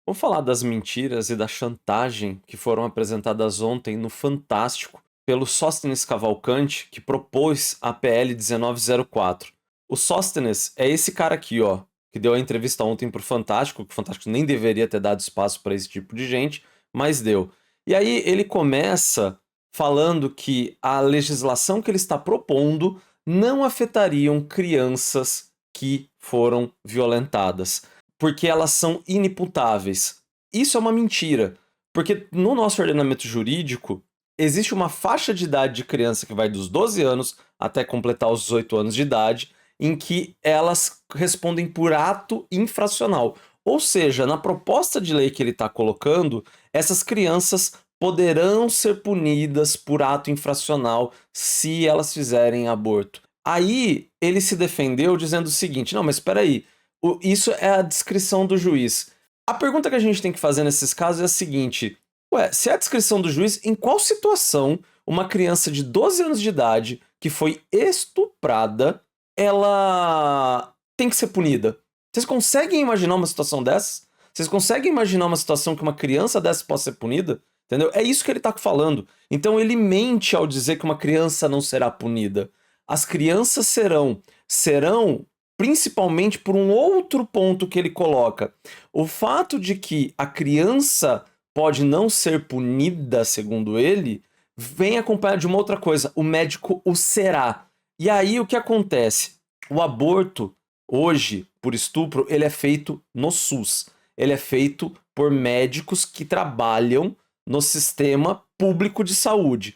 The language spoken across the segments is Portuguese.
Vamos falar das mentiras e da chantagem que foram apresentadas ontem no Fantástico pelo Sóstenes Cavalcante, que propôs a PL 1904. O Sóstenes é esse cara aqui, ó, que deu a entrevista ontem pro Fantástico, que o Fantástico nem deveria ter dado espaço para esse tipo de gente, mas deu. E aí ele começa falando que a legislação que ele está propondo não afetariam crianças que foram violentadas porque elas são inimputáveis. Isso é uma mentira, porque no nosso ordenamento jurídico existe uma faixa de idade de criança que vai dos 12 anos até completar os 18 anos de idade, em que elas respondem por ato infracional. Ou seja, na proposta de lei que ele está colocando, essas crianças poderão ser punidas por ato infracional se elas fizerem aborto. Aí ele se defendeu dizendo o seguinte: não, mas espera aí, isso é a descrição do juiz. A pergunta que a gente tem que fazer nesses casos é a seguinte: ué, se é a descrição do juiz, em qual situação uma criança de 12 anos de idade que foi estuprada, ela tem que ser punida? Vocês conseguem imaginar uma situação dessa? Vocês conseguem imaginar uma situação que uma criança dessa possa ser punida? Entendeu? É isso que ele está falando. Então ele mente ao dizer que uma criança não será punida. As crianças serão principalmente por um outro ponto que ele coloca. O fato de que a criança pode não ser punida, segundo ele, vem acompanhado de uma outra coisa: o médico o será. E aí o que acontece? O aborto, hoje, por estupro, ele é feito no SUS. Ele é feito por médicos que trabalham no sistema público de saúde.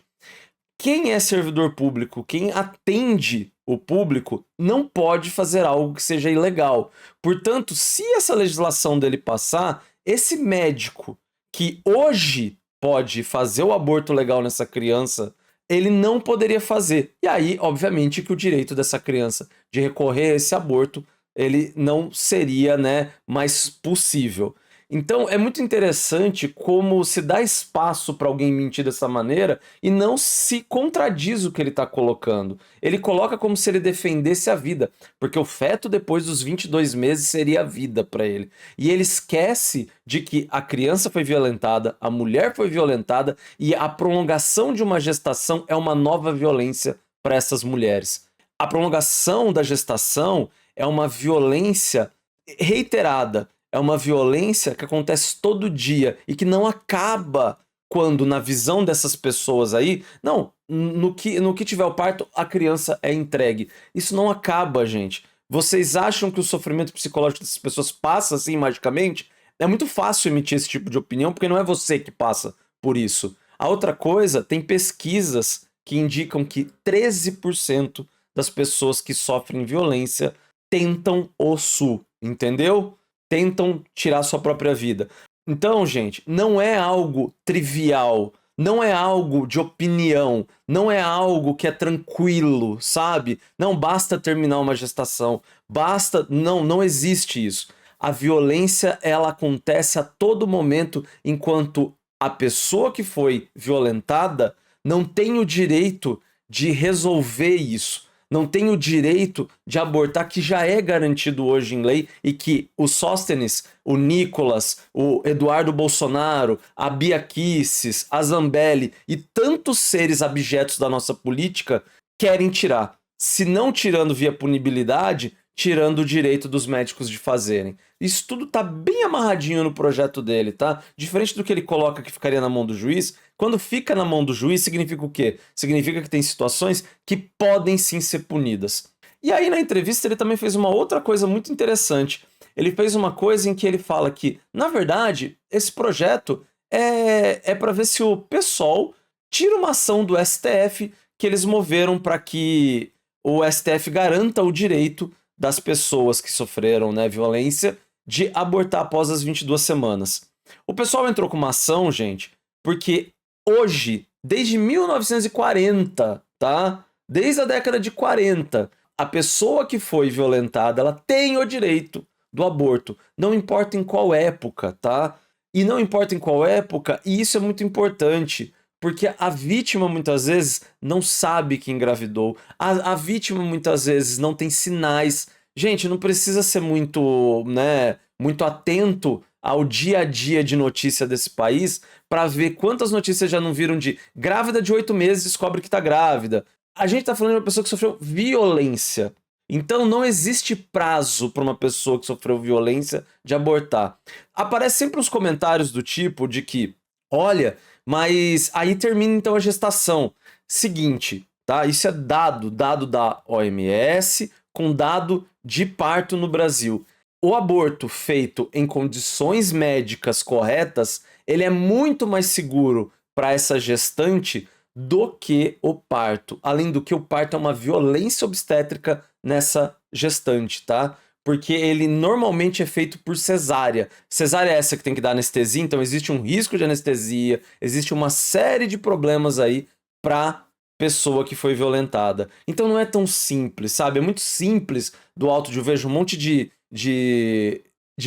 Quem é servidor público, quem atende o público, não pode fazer algo que seja ilegal. Portanto, se essa legislação dele passar, esse médico que hoje pode fazer o aborto legal nessa criança, ele não poderia fazer. E aí, obviamente, que o direito dessa criança de recorrer a esse aborto, ele não seria, né, mais possível. Então, é muito interessante como se dá espaço para alguém mentir dessa maneira e não se contradiz o que ele está colocando. Ele coloca como se ele defendesse a vida, porque o feto depois dos 22 meses seria a vida para ele. E ele esquece de que a criança foi violentada, a mulher foi violentada e a prolongação de uma gestação é uma nova violência para essas mulheres. A prolongação da gestação é uma violência reiterada. É uma violência que acontece todo dia e que não acaba quando, na visão dessas pessoas aí, não, no que tiver o parto, a criança é entregue. Isso não acaba, gente. Vocês acham que o sofrimento psicológico dessas pessoas passa assim magicamente? É muito fácil emitir esse tipo de opinião porque não é você que passa por isso. A outra coisa, tem pesquisas que indicam que 13% das pessoas que sofrem violência tentam o SU, entendeu? Tentam tirar sua própria vida. Então, gente, não é algo trivial, não é algo de opinião, não é algo que é tranquilo, sabe? Não basta terminar uma gestação, basta, não existe isso. A violência, ela acontece a todo momento enquanto a pessoa que foi violentada não tem o direito de resolver isso, não tem o direito de abortar, que já é garantido hoje em lei e que o Sóstenes, o Nicolas, o Eduardo Bolsonaro, a Bia Kicis, a Zambelli e tantos seres abjetos da nossa política querem tirar. Se não tirando via punibilidade, tirando o direito dos médicos de fazerem. Isso tudo tá bem amarradinho no projeto dele, tá? Diferente do que ele coloca que ficaria na mão do juiz, quando fica na mão do juiz, significa o quê? Significa que tem situações que podem sim ser punidas. E aí, na entrevista, ele também fez uma outra coisa muito interessante. Ele fez uma coisa em que ele fala que, na verdade, esse projeto é para ver se o PSOL tira uma ação do STF que eles moveram para que o STF garanta o direito das pessoas que sofreram, né, violência de abortar após as 22 semanas. O pessoal entrou com uma ação, gente, porque hoje, desde 1940, tá? Desde a década de 40, a pessoa que foi violentada, ela tem o direito do aborto, não importa em qual época, tá? E não importa em qual época, e isso é muito importante, porque a vítima muitas vezes não sabe que engravidou, a vítima muitas vezes não tem sinais. Gente, não precisa ser muito, né, muito atento ao dia a dia de notícia desse país para ver quantas notícias já não viram de grávida de 8 meses descobre que tá grávida. A gente tá falando de uma pessoa que sofreu violência. Então não existe prazo para uma pessoa que sofreu violência de abortar. Aparece sempre os comentários do tipo de que, olha, mas aí termina então a gestação. Seguinte, tá? Isso é dado da OMS com dado de parto no Brasil. O aborto feito em condições médicas corretas, ele é muito mais seguro para essa gestante do que o parto. Além do que o parto é uma violência obstétrica nessa gestante, tá? Porque ele normalmente é feito por cesárea. Cesárea é essa que tem que dar anestesia, então existe um risco de anestesia, existe uma série de problemas aí para pessoa que foi violentada. Então não é tão simples, sabe? É muito simples do alto de eu vejo um monte de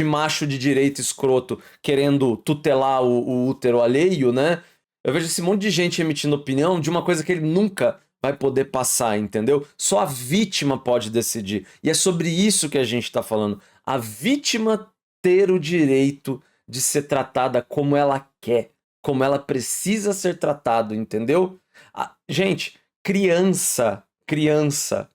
macho de direita escroto querendo tutelar o útero alheio, né? Eu vejo esse monte de gente emitindo opinião de uma coisa que ele nunca vai poder passar, entendeu? Só a vítima pode decidir. E é sobre isso que a gente tá falando. A vítima ter o direito de ser tratada como ela quer, como ela precisa ser tratada, entendeu? Gente, criança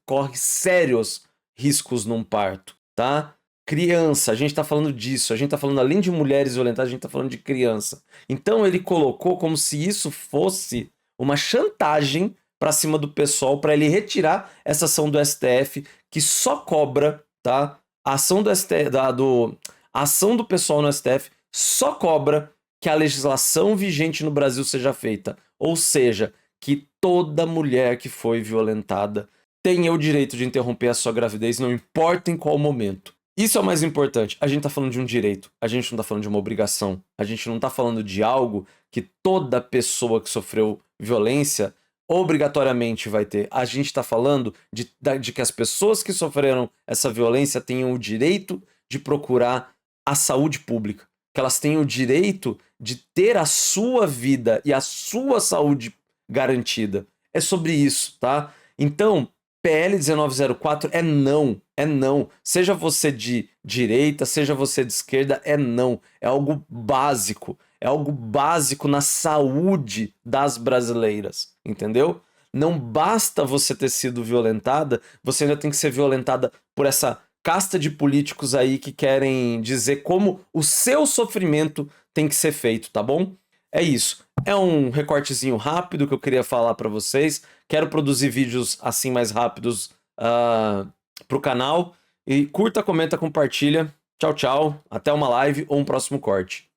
corre sérios riscos num parto, tá? Criança, a gente tá falando disso, a gente tá falando além de mulheres violentadas, a gente tá falando de criança. Então ele colocou como se isso fosse uma chantagem pra cima do pessoal pra ele retirar essa ação do STF que só cobra, tá? A ação do STF, a ação do pessoal no STF só cobra que a legislação vigente no Brasil seja feita. Ou seja, que toda mulher que foi violentada tenha o direito de interromper a sua gravidez, não importa em qual momento. Isso é o mais importante. A gente tá falando de um direito, a gente não tá falando de uma obrigação, a gente não tá falando de algo que toda pessoa que sofreu violência obrigatoriamente vai ter. A gente tá falando de que as pessoas que sofreram essa violência tenham o direito de procurar a saúde pública, que elas tenham o direito de ter a sua vida e a sua saúde garantida. É sobre isso, tá? Então, PL 1904 é não, é não. Seja você de direita, seja você de esquerda, é não. É algo básico. É algo básico na saúde das brasileiras, entendeu? Não basta você ter sido violentada, você ainda tem que ser violentada por essa casta de políticos aí que querem dizer como o seu sofrimento tem que ser feito, tá bom? É isso. É um recortezinho rápido que eu queria falar pra vocês. Quero produzir vídeos assim mais rápidos pro canal. E curta, comenta, compartilha. Tchau, tchau. Até uma live ou um próximo corte.